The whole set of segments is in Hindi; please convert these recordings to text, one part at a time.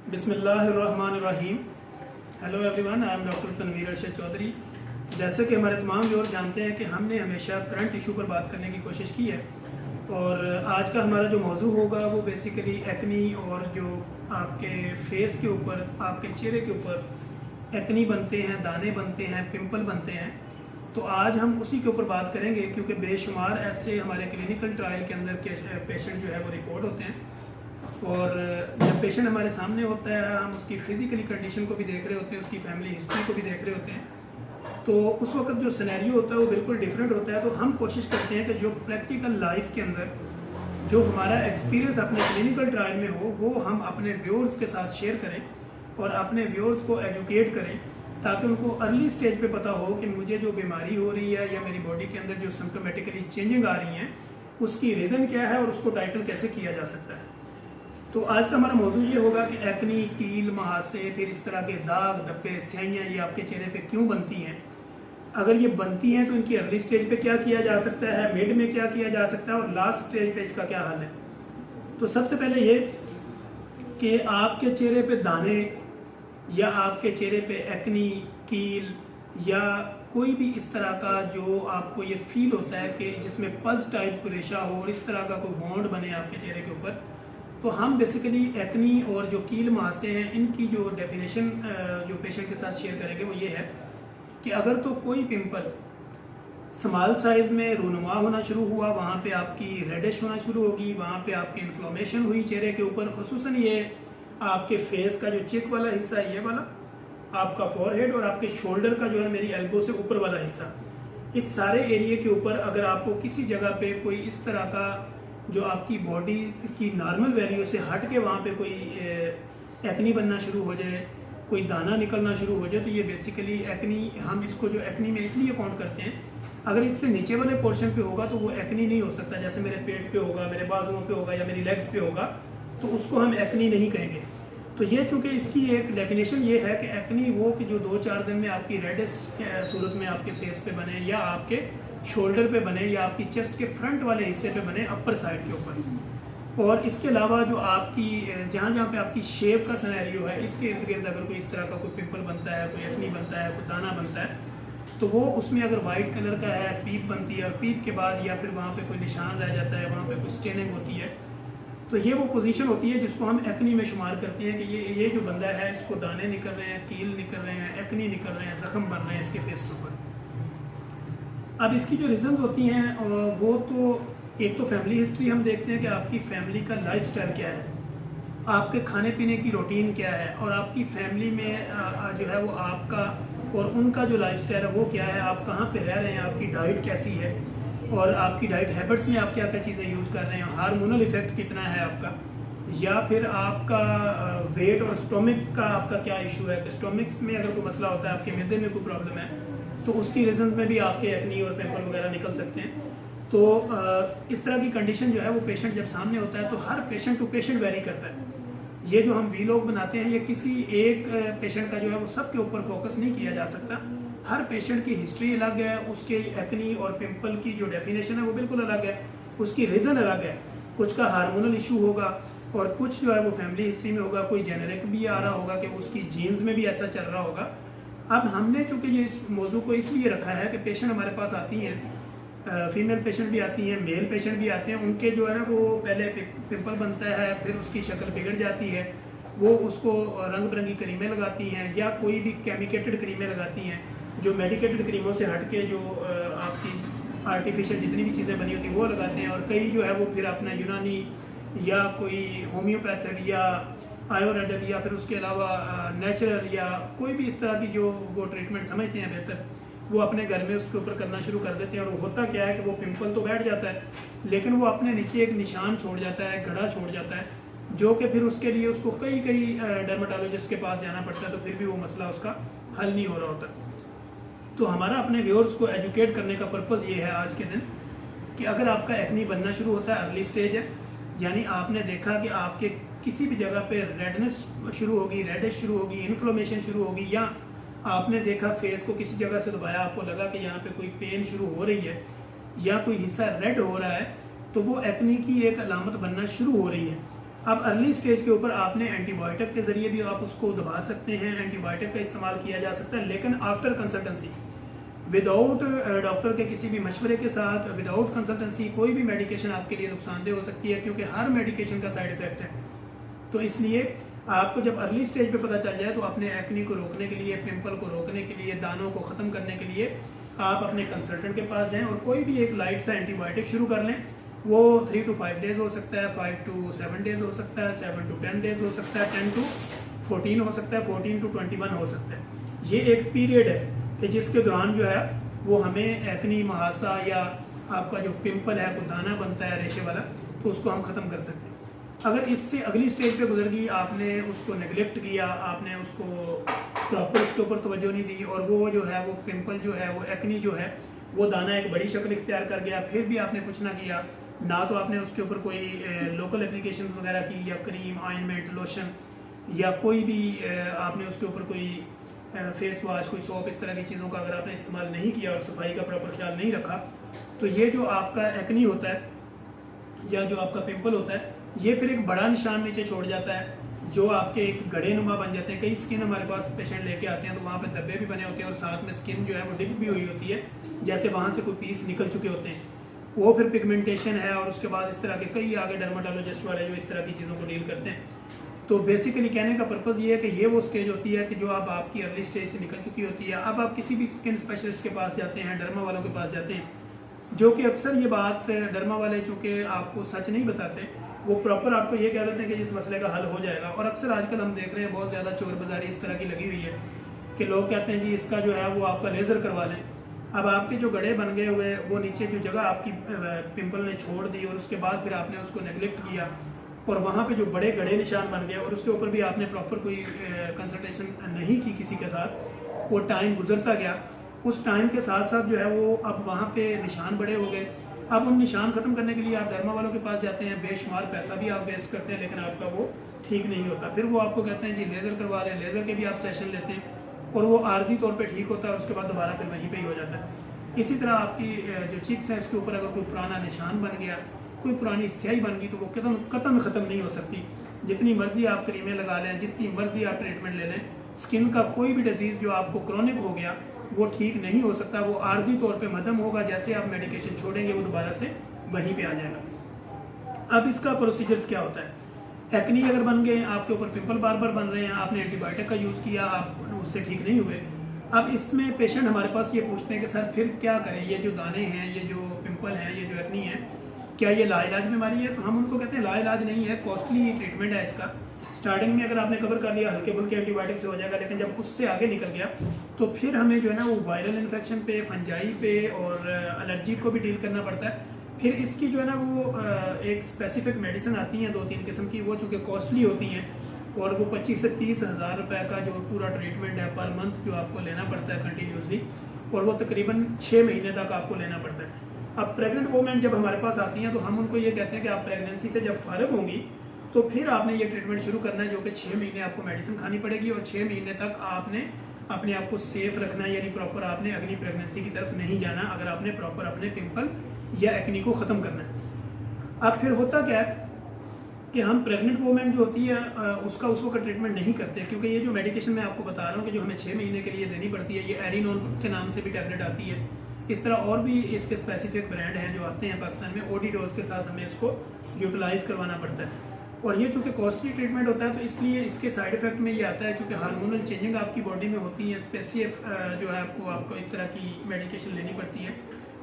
बिस्मिल्लाहिर्रहमानिर्रहीम। Hello everyone, I am doctor Tanveer Arshad Chaudhary. जैसे कि हमारे तमाम व्यूअर जानते हैं कि हमने हमेशा करंट इशू पर बात करने की कोशिश की है और आज का हमारा जो मौजू होगा वो बेसिकली एक्नी और जो आपके फेस के ऊपर, आपके चेहरे के ऊपर एक्नी बनते हैं, दाने बनते हैं, पिंपल बनते हैं। तो आज हम उसी के ऊपर बात करेंगे क्योंकि बेशुमार ऐसे हमारे क्लिनिकल ट्रायल के अंदर के पेशेंट जो है वो रिपोर्ट होते हैं और जब पेशेंट हमारे सामने होता है हम उसकी फिजिकली कंडीशन को भी देख रहे होते हैं, उसकी फैमिली हिस्ट्री को भी देख रहे होते हैं। तो उस वक्त जो सिनेरियो होता है वो बिल्कुल डिफरेंट होता है। तो हम कोशिश करते हैं कि जो प्रैक्टिकल लाइफ के अंदर जो हमारा एक्सपीरियंस अपने क्लिनिकल ट्रायल में हो वो हम अपने व्यूअर्स के साथ शेयर करें और अपने व्यूअर्स को एजुकेट करें ताकि उनको अर्ली स्टेज पे पता हो कि मुझे जो बीमारी हो रही है या मेरी बॉडी के अंदर जो सिम्टोमेटिकली चेंजिंग आ रही हैं उसकी रीज़न क्या है और उसको टाइटल कैसे किया जा सकता है। तो आज का हमारा मौजू ये होगा कि एक्नी, कील, महासे, फिर इस तरह के दाग, धब्बे, स्याहियाँ ये आपके चेहरे पे क्यों बनती हैं। अगर ये बनती हैं तो इनकी अर्ली स्टेज पे क्या किया जा सकता है, मिड में क्या किया जा सकता है और लास्ट स्टेज पे इसका क्या हल है। तो सबसे पहले ये कि आपके चेहरे पे दाने या आपके चेहरे पे एक्नी, कील या कोई भी इस तरह का जो आपको ये फील होता है कि जिसमें पज टाइप रेशा हो और इस तरह का कोई बॉन्ड बने आपके चेहरे के ऊपर, तो हम बेसिकली एक्नी और जो कील महासे हैं इनकी जो डेफिनेशन जो पेशेंट के साथ शेयर करेंगे वो ये है कि अगर तो कोई पिंपल स्मॉल साइज में रूनुमा होना शुरू हुआ, वहाँ पे आपकी रेडिश होना शुरू होगी, वहाँ पे आपकी इन्फ्लोमेशन हुई चेहरे के ऊपर, खुसूसन ये आपके फेस का जो चिक वाला हिस्सा है ये वाला, आपका फॉरहेड और आपके शोल्डर का जो है मेरी एल्बो से ऊपर वाला हिस्सा, इस सारे एरिया के ऊपर अगर आपको किसी जगह पे कोई इस तरह का जो आपकी बॉडी की नॉर्मल वैल्यू से हट के वहाँ पे कोई एक्नी बनना शुरू हो जाए, कोई दाना निकलना शुरू हो जाए, तो ये बेसिकली एक्नी, हम इसको जो एक्नी में इसलिए काउंट करते हैं। अगर इससे नीचे वाले पोर्शन पे होगा तो वो एक्नी नहीं हो सकता, जैसे मेरे पेट पे होगा, मेरे बाजुओं पे होगा या मेरी लेग्स पे होगा, तो उसको हम एक्नी नहीं कहेंगे। तो ये चूँकि इसकी एक डेफिनेशन ये है कि एक्नी वो कि जो 2-4 दिन में आपकी रेडिश सूरत में आपके फेस पे बने या आपके शोल्डर पे बने या आपकी चेस्ट के फ्रंट वाले हिस्से पे बने, अपर साइड के ऊपर। और इसके अलावा जो आपकी जहाँ जहाँ पे आपकी शेप का सिनेरियो है इसके इर्द गिर्द अगर कोई इस तरह का कोई पिंपल बनता है, कोई एक्नी बनता है, कोई दाना बनता है, तो वो उसमें अगर वाइट कलर का है, पीप बनती है और पीप के बाद या फिर वहाँ पे कोई निशान रह जाता है, वहाँ पे कोई स्टेनिंग होती है, तो ये वो पोजीशन होती है जिसको हम एक्नी में शुमार करते हैं कि ये जो बंदा है इसको दाने निकल रहे हैं, कील निकल रहे हैं, एक्नी निकल रहे हैं, जख्म बन रहे हैं इसके फेस के ऊपर। अब इसकी जो रीज़न्स होती हैं वो तो एक तो फैमिली हिस्ट्री हम देखते हैं कि आपकी फैमिली का लाइफस्टाइल क्या है, आपके खाने पीने की रूटीन क्या है और आपकी फैमिली में जो है वो आपका और उनका जो लाइफस्टाइल है वो क्या है, आप कहाँ पे रह रहे हैं, आपकी डाइट कैसी है और आपकी डाइट हैबिट्स में आप क्या क्या चीज़ें यूज़ कर रहे हैं, हार्मोनल इफेक्ट कितना है आपका, या फिर आपका वेट और स्टोमिक का आपका क्या इशू है कि स्टोमिक्स में अगर कोई मसला होता है, आपके मैदे में कोई प्रॉब्लम है, तो उसकी रीज़न में भी आपके एक्नी और पिंपल वगैरह निकल सकते हैं। तो इस तरह की कंडीशन जो है वो पेशेंट जब सामने होता है तो हर पेशेंट टू पेशेंट वेरी करता है। ये जो हम वीलॉग बनाते हैं ये किसी एक पेशेंट का जो है वो सब के ऊपर फोकस नहीं किया जा सकता। हर पेशेंट की हिस्ट्री अलग है, उसके एक्नी और पिंपल की जो डेफिनेशन है वो बिल्कुल अलग है, उसकी रीज़न अलग है। कुछ का हार्मोनल इशू होगा और कुछ जो है वो फैमिली हिस्ट्री में होगा, कोई जेनेरिक भी आ रहा होगा कि उसकी जीन्स में भी ऐसा चल रहा होगा। अब हमने चूँकि ये इस मौजू को इसलिए रखा है कि पेशेंट हमारे पास आती हैं, फीमेल पेशेंट भी आती हैं, मेल पेशेंट भी आते हैं, उनके जो है ना वो पहले पिंपल बनता है, फिर उसकी शक्ल बिगड़ जाती है, वो उसको रंग बिरंगी क्रीमें लगाती हैं या कोई भी केमिकेटेड क्रीमें लगाती हैं जो मेडिकेटेड क्रीमों से हट के जो आपकी आर्टिफिशियल जितनी भी चीज़ें बनी होती हैं वो लगाते हैं। और कई जो है वो फिर अपना यूनानी या कोई होम्योपैथिक या आयुर्वेदिक या फिर उसके अलावा नेचुरल या कोई भी इस तरह की जो वो ट्रीटमेंट समझते हैं बेहतर, वो अपने घर में उसके ऊपर करना शुरू कर देते हैं। और होता क्या है कि वो पिंपल तो बैठ जाता है लेकिन वो अपने नीचे एक निशान छोड़ जाता है, गड़ा छोड़ जाता है, जो कि फिर उसके लिए उसको कई डर्मेटोलॉजिस्ट के पास जाना पड़ता है, तो फिर भी वो मसला उसका हल नहीं हो रहा होता। तो हमारा अपने व्यूअर्स को एजुकेट करने का पर्पज़ ये है आज के दिन कि अगर आपका एक्नी बनना शुरू होता है, अर्ली स्टेज है, यानी आपने देखा कि आपके किसी भी जगह पे रेडनेस शुरू होगी, रेडिश शुरू होगी, इन्फ्लोमेशन शुरू होगी, या आपने देखा फेस को किसी जगह से दबाया, आपको लगा कि यहाँ पे कोई पेन शुरू हो रही है या कोई हिस्सा रेड हो रहा है, तो वो एक्नी की एक अलामत बनना शुरू हो रही है। अब अर्ली स्टेज के ऊपर आपने एंटीबायोटिक के ज़रिए भी आप उसको दबा सकते हैं, एंटीबायोटिक का इस्तेमाल किया जा सकता है, लेकिन आफ्टर कंसल्टेंसी, विदाउट डॉक्टर के किसी भी मशवरे के साथ, विदाउट कंसल्टेंसी कोई भी मेडिकेशन आपके लिए नुकसानदेह हो सकती है, क्योंकि हर मेडिकेशन का साइड इफेक्ट है। तो इसलिए आपको जब अर्ली स्टेज पे पता चल जाए तो अपने एक्नी को रोकने के लिए, पिंपल को रोकने के लिए, दानों को ख़त्म करने के लिए आप अपने कंसल्टेंट के पास जाएं और कोई भी एक लाइट सा एंटीबायोटिक शुरू कर लें। वो 3 to 5 डेज़ हो सकता है, 5 to 7 डेज़ हो सकता है, 7 to 10 डेज़ हो सकता है, 10 to 14 हो सकता है, 14 to 21 हो सकता है। ये एक पीरियड है कि जिसके दौरान जो है वो हमें एक्नी, मुहासा या आपका जो पिंपल है, कोई दाना बनता है रेशे वाला, तो उसको हम ख़त्म कर सकते हैं। अगर इससे अगली स्टेज पे गुजर गई, आपने उसको नेगलेक्ट किया, आपने उसको प्रॉपर उसके ऊपर तवज्जो नहीं दी और वो जो है वो पिंपल जो है, वो एक्नी जो है, वो दाना एक बड़ी शक्ल इख्तियार कर गया, फिर भी आपने कुछ ना किया, ना तो आपने उसके ऊपर कोई लोकल एप्लीकेशन वगैरह की, या क्रीम, ऑइंटमेंट, लोशन, या कोई भी आपने उसके ऊपर कोई फेस वॉश, कोई सोप, इस तरह की चीज़ों का अगर आपने इस्तेमाल नहीं किया और सफाई का प्रॉपर ख्याल नहीं रखा, तो ये जो आपका एक्नी होता है या जो आपका पिंपल होता है, ये फिर एक बड़ा निशान नीचे छोड़ जाता है, जो आपके एक गड़े नुमा बन जाते हैं। कई स्किन हमारे पास पेशेंट लेके आते हैं तो वहाँ पे धब्बे भी बने होते हैं और साथ में स्किन जो है वो डिप भी हुई होती है, जैसे वहाँ से कोई पीस निकल चुके होते हैं। वो फिर पिगमेंटेशन है और उसके बाद इस तरह के कई आगे डर्माटोलॉजिस्ट वाले जो इस तरह की चीज़ों को डील करते हैं। तो बेसिकली कहने का पर्पज़ ये है कि ये वो स्टेज होती है कि जो अब आपकी अर्ली स्टेज से निकल चुकी होती है। अब आप किसी भी स्किन स्पेशलिस्ट के पास जाते हैं, डर्मा वालों के पास जाते हैं, जो कि अक्सर ये बात डर्मा वाले चूँकि आपको सच नहीं बताते, वो प्रॉपर आपको ये कह देते हैं कि इस मसले का हल हो जाएगा। और अक्सर आजकल हम देख रहे हैं बहुत ज़्यादा चोर बाजारी इस तरह की लगी हुई है कि लोग कहते हैं जी इसका जो है वो आपका लेज़र करवा लें। अब आपके जो गड़े बन गए हुए, वो नीचे जो जगह आपकी पिंपल ने छोड़ दी और उसके बाद फिर आपने उसको नेगलेक्ट किया और वहाँ पे जो बड़े गड़े निशान बन गए और उसके ऊपर भी आपने प्रॉपर कोई कंसल्टेशन नहीं की किसी के साथ, वो टाइम गुजरता गया। उस टाइम के साथ साथ जो है वो अब वहाँ पे निशान बड़े हो गए। अब उन निशान ख़त्म करने के लिए आप डर्मा वालों के पास जाते हैं, बेशुमार पैसा भी आप वेस्ट करते हैं, लेकिन आपका वो ठीक नहीं होता। फिर वो आपको कहते हैं जी लेज़र करवा लें, लेज़र के भी आप सेशन लेते हैं और वो आर्जी तौर पे ठीक होता है और उसके बाद दोबारा फिर वहीं पे ही हो जाता है। इसी तरह आपकी जो चिक्स है इसके ऊपर अगर कोई पुराना निशान बन गया, कोई पुरानी स्याही बन गई, तो वो कतन ख़त्म नहीं हो सकती। जितनी मर्जी आप क्रीमें लगा लें, जितनी मर्जी आप ट्रीटमेंट ले लें, स्किन का कोई भी डिजीज़ जो आपको क्रॉनिक हो गया वो ठीक नहीं हो सकता। वो आर्जी तौर पे मदम होगा, जैसे आप मेडिकेशन छोड़ेंगे वो दोबारा से वहीं पे आ जाएगा। अब इसका प्रोसीजर्स क्या होता है? एक्नी अगर बन गए, आपके ऊपर पिंपल बार बार बन रहे हैं, आपने एंटीबायोटिक का यूज़ किया, आप उससे ठीक नहीं हुए, अब इसमें पेशेंट हमारे पास ये पूछते हैं कि सर फिर क्या करें, ये जो दाने हैं, ये जो पिंपल हैं, ये जो एक्नी है, क्या ये लाइलाज बीमारी है? तो हम उनको कहते हैं लाइलाज नहीं है, कॉस्टली ट्रीटमेंट है इसका। स्टार्टिंग में अगर आपने कवर कर लिया हल्के फुल्के एंटीबायोटिक से हो जाएगा, लेकिन जब उससे आगे निकल गया तो फिर हमें जो है ना वो वायरल इन्फेक्शन पे, फंजाई पे और एलर्जी को भी डील करना पड़ता है। फिर इसकी जो है ना वो एक स्पेसिफिक मेडिसिन आती हैं 2-3 किस्म की, वो चूँकि कॉस्टली होती हैं और वो 25 से 30 हज़ार रुपये का जो पूरा ट्रीटमेंट है पर मंथ जो आपको लेना पड़ता है कंटिन्यूसली, और वो तकरीबन 6 महीने तक आपको लेना पड़ता है। अब प्रेग्नेंट वोमेन जब हमारे पास आती हैं तो हम उनको ये कहते हैं कि आप प्रेगनेंसी से जब फारिग होंगी तो फिर आपने ये ट्रीटमेंट शुरू करना है, जो कि 6 महीने आपको मेडिसिन खानी पड़ेगी और 6 महीने तक आपने अपने आप को सेफ रखना है, यानी प्रॉपर आपने अगली प्रेगनेंसी की तरफ नहीं जाना अगर आपने प्रॉपर अपने पिंपल या एक्नी को ख़त्म करना है। अब फिर होता क्या है कि हम प्रेग्नेंट वोमेन जो होती है उसका उस वक्त ट्रीटमेंट नहीं करते, क्योंकि ये जो मेडिकेशन मैं आपको बता रहा हूँ कि जो हमें 6 महीने के लिए देनी पड़ती है, ये एरिनोन के नाम से भी टैबलेट आती है। इस तरह और भी इसके स्पेसिफिक ब्रांड हैं जो आते हैं पाकिस्तान में, ओडी डोज के साथ हमें इसको यूटिलाइज करवाना पड़ता है। और ये चूँकि कॉस्टली ट्रीटमेंट होता है तो इसलिए इसके साइड इफेक्ट में ये आता है, क्योंकि हार्मोनल चेंजिंग आपकी बॉडी में होती है, स्पेसिफिक जो है आपको इस तरह की मेडिकेशन लेनी पड़ती है,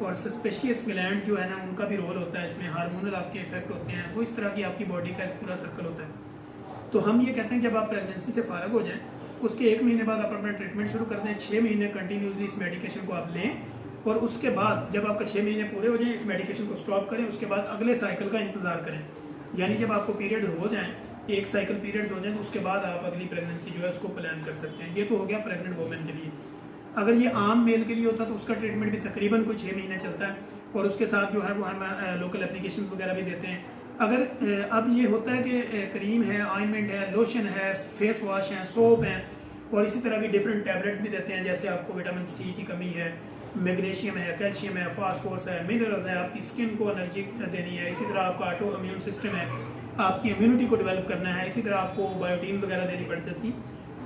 और सस्पेशियस ग्लैंड जो है ना उनका भी रोल होता है इसमें, हार्मोनल आपके इफेक्ट होते हैं, वो इस तरह की आपकी बॉडी का एक पूरा सर्कल होता है। तो हम ये कहते हैं कि जब आप प्रेगनेंसी से फारिग हो जाएं उसके 1 महीने बाद आप अपना ट्रीटमेंट शुरू कर दें, 6 महीने कंटिन्यूसली इस मेडिकेशन को आप लें, और उसके बाद जब आपका 6 महीने पूरे हो जाएं इस मेडिकेशन को स्टॉप करें, उसके बाद अगले साइकिल का इंतज़ार करें। यानी जब आपको पीरियड हो जाएं, एक साइकिल पीरियड हो जाए, तो उसके बाद आप अगली प्रेगनेंसी जो है उसको प्लान कर सकते हैं। ये तो हो गया प्रेग्नेंट वोमेन के लिए। अगर ये आम मेल के लिए होता तो उसका ट्रीटमेंट भी तकरीबन कोई 6 महीने चलता है, और उसके साथ जो है वो हम लोकल एप्लीकेशन वगैरह भी देते हैं। अगर अब ये होता है कि क्रीम है, ऑइंटमेंट है, लोशन है, फेस वॉश है, सोप हैं, और इसी तरह की डिफरेंट टैबलेट्स भी देते हैं, जैसे आपको विटामिन सी की कमी है, मैग्नीशियम है, कैल्शियम है, फास्फोरस है, मिनरल्स है, आपकी स्किन को एनर्जी देनी है, इसी तरह आपका ऑटो इम्यून सिस्टम है, आपकी इम्यूनिटी को डेवलप करना है, इसी तरह आपको बायोटीन वगैरह देनी पड़ जाती।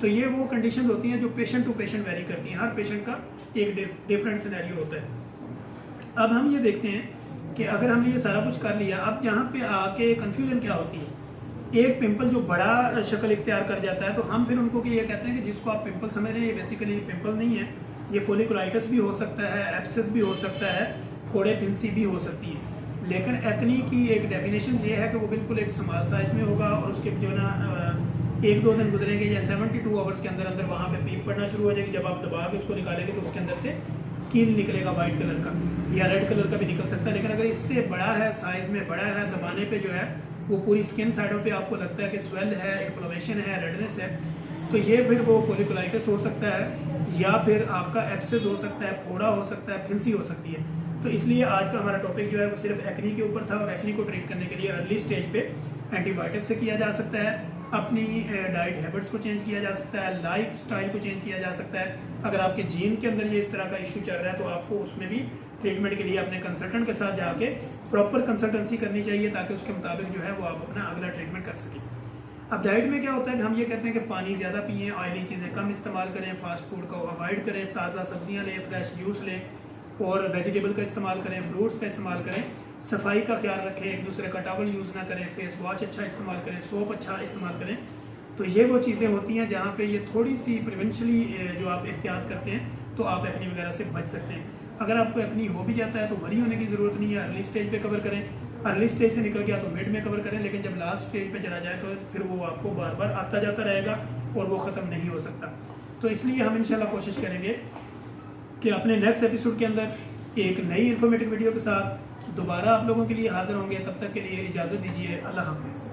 तो ये वो कंडीशन होती हैं जो पेशेंट टू पेशेंट वेरी करती हैं, हर पेशेंट का एक डिफरेंट सिनेरियो होता है। अब हम ये देखते हैं कि अगर हमने ये सारा कुछ कर लिया, अब यहाँ पे आके कन्फ्यूजन क्या होती है। एक पिंपल जो बड़ा शक्ल इख्तियार कर जाता है तो हम फिर उनको ये कहते हैं कि जिसको आप पिंपल समझ रहे हैं ये बेसिकली पिंपल नहीं है, ये फोलिकुलाइटिस भी हो सकता है, एब्सेस भी हो सकता है, फोड़े फिंसी भी हो सकती है। लेकिन एक्नी की एक डेफिनेशन ये है कि वो बिल्कुल एक स्मॉल साइज में होगा और उसके जो ना 1-2 दिन गुजरेंगे या 72 आवर्स के अंदर अंदर वहाँ पे पीप पड़ना शुरू हो जाएगी। जब आप दबा के उसको निकालेंगे तो उसके अंदर से कील निकलेगा वाइट कलर का या रेड कलर का भी निकल सकता है। लेकिन अगर इससे बड़ा है, साइज में बड़ा है, दबाने पे जो है वो पूरी स्किन साइडों पे आपको लगता है कि स्वेल है, इन्फ्लेमेशन है, रेडनेस है, तो ये फिर वो फोलिकुलाइटिस हो सकता है या फिर आपका एब्सेस हो सकता है, फोड़ा हो सकता है, फिंसी हो सकती है। तो इसलिए आज का हमारा टॉपिक जो है वो सिर्फ एक्नी के ऊपर था और एक्नी को ट्रीट करने के लिए अर्ली स्टेज पे एंटीबायोटिक से किया जा सकता है, अपनी डाइट हैबिट्स को चेंज किया जा सकता है, लाइफ स्टाइल को चेंज किया जा सकता है। अगर आपके जीन के अंदर ये इस तरह का इशू चल रहा है तो आपको उसमें भी ट्रीटमेंट के लिए अपने कंसल्टेंट के साथ जाके प्रॉपर कंसल्टेंसी करनी चाहिए ताकि उसके मुताबिक जो है वो आप अपना अगला ट्रीटमेंट कर सकें। अब डाइट में क्या होता है कि हम ये कहते हैं कि पानी ज़्यादा पिएं, ऑयली चीज़ें कम इस्तेमाल करें, फास्ट फूड को अवॉइड करें, ताज़ा सब्जियाँ लें, फ्रेश जूस लें और वेजिटेबल का इस्तेमाल करें, फ्रूट्स का इस्तेमाल करें, सफाई का ख्याल रखें, एक दूसरे का टॉवल यूज़ ना करें, फेस वॉश अच्छा इस्तेमाल करें, सोप अच्छा इस्तेमाल करें। तो ये वो चीज़ें होती हैं जहाँ पे ये थोड़ी सी प्रिवेंशली जो आप एहतियात करते हैं तो आप एक्नी वगैरह से बच सकते हैं। अगर आपको एक्नी हो भी जाता है तो वरी होने की ज़रूरत नहीं है, अर्ली स्टेज पे कवर करें, अर्ली स्टेज से निकल गया तो मिड में कवर करें, लेकिन जब लास्ट स्टेज पे चला जाए तो फिर वो आपको बार बार आता जाता रहेगा और वो ख़त्म नहीं हो सकता। तो इसलिए हम इंशाल्लाह कोशिश करेंगे कि अपने नेक्स्ट एपिसोड के अंदर एक नई इन्फॉर्मेटिव वीडियो के साथ दोबारा आप लोगों के लिए हाजिर होंगे। तब तक के लिए इजाज़त दीजिए, अल्लाह हाफ़िज़।